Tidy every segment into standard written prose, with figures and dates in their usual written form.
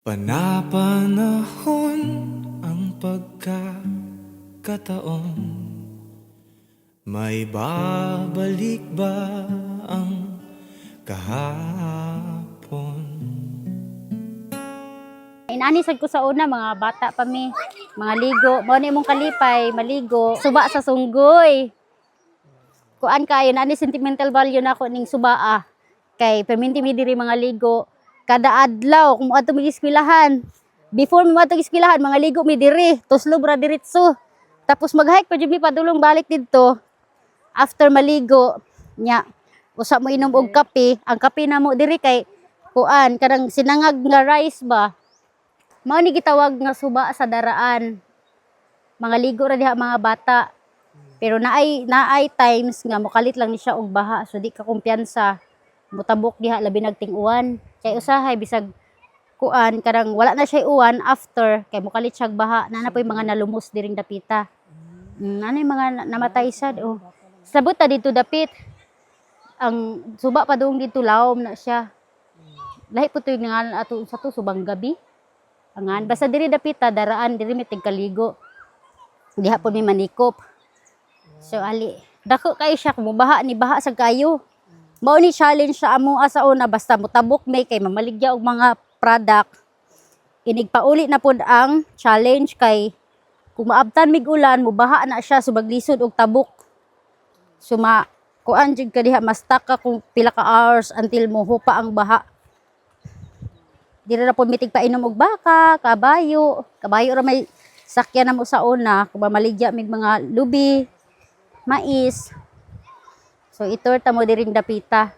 Panapanahon ang pagkakataon, may babalik ba ang kahapon? Inanisag ko sa una, mga bata pa mi, mga ligo. Mao ni mong kalipay, maligo. Suba sa sunggoy. Kuan kayo, nani sentimental value na ako ning subaa. Kay perminti mi diri mga ligo. Kada adlaw, kung ato mi eskwelahan. Before mi ato eskwelahan, mga ligo mi diri. Tuslo bra diretso. Tapos mag-hike pa jud mi padulong balik didto. After maligo, nya, usa mo inom og kape. Ang kape na mo diri kay kuan, kadang sinangag nga rice ba. Mao ni gitawag nga suba sa daraan. Mga ligo ra diha mga bata. Pero naay times nga mokalit lang ni siya og baha, so di ka kumpiyansa. Mutabok diha labi nagting uwan. Kay usahay bisag kuan kadang wala na siya uwan after kay mokalit siya og baha. Nana poy mga nalumos diring dapita. Nanay mga namatay sad oh. Sabot ta dito dapit. Ang suba pa doong dito lawom na siya. Lahi po to yung nga ato sa to subang gabi. Angan basta diri dapita daraan diri mi tigkaligo. Diha po mi manikop. So ali, dako kay siya kung baha ni baha sa kayo. Mao ni challenge sa amo asa una basta mutabok may kay mamaligya og mga product. Inigpauli na pud ang challenge kay kung maabtan mig ulan mubaha na siya subag lisod og tabok. So kuan jud ka diha mas stuck ka kung pila ka hours until mohupa ang baha. Dira na po mitig painom og baka, kabayo. Kabayo ra may sakyan na mo sa una. Kung maligya mig mga lubi, mais. So itorta mo diring dapita.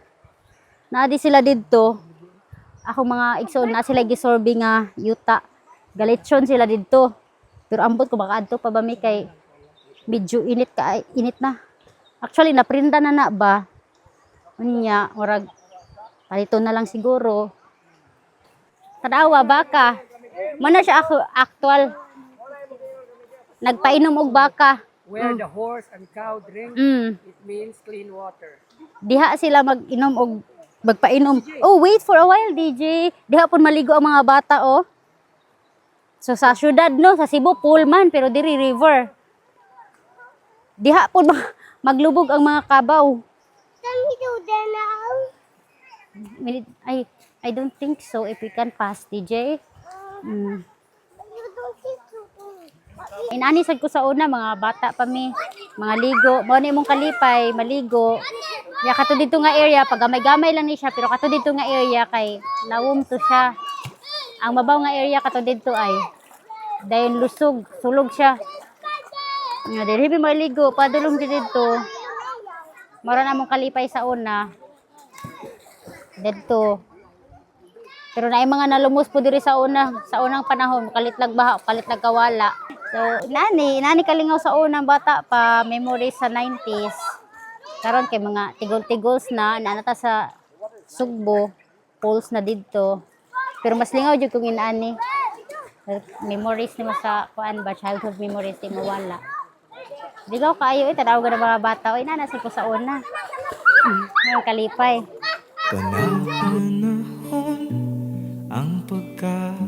Naadi sila didto. Ako mga igsoon na sila gisorbi nga yuta. Galetsyon sila didto. Pero ambot ko makaadto pa ba mi kay medyo init na. Actually naprinda na ba. Unya, murag palito na lang siguro. Tanawa baka. Muna siya ako actual. Nagpainom og baka. Where the horse and cow drink, it means clean water. Diha sila mag-inom og magpainom. Oh, wait for a while, DJ. Diha pun maligo ang mga bata, oh. So sa syudad no, sa Cebu pool man pero diri river. Diha pun maglubog ang mga kabaw. Can we do that now? I don't think so if we can pass, DJ. You don't think so. Inanisag ko sa una, mga bata pa mi, mga ligo. Mao ni mong kalipay, maligo. Ya kato dito nga area, pag gamay-gamay lang ni siya, pero kato dito nga area kay lawom to siya. Ang mabaw nga area kato dito ay dayon lusog, sulog siya. Nga dili maligo, padulong dito. Mara na mong kalipay sa una. Dito. Pero naay mga nalumos po diri sa unang panahon, kalit nagbaha, kalit nagkawala. So, nani kalingaw sa unang bata pa, memories sa 90s. Karon kay mga tigol-tigols na naanata sa Sugbo, pools na didto. Pero mas lingaw jud kung inaani. Memories ni mo sa kuan ba, childhood memories di mawala. Digaw kaayo tanaw ga mga bata, oy nana ko sa una. Ang kalipay. Panapanahon ang pagkakataon,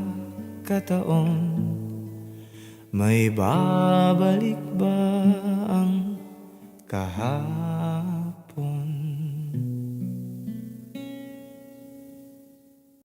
may babalik ba ang kahapon?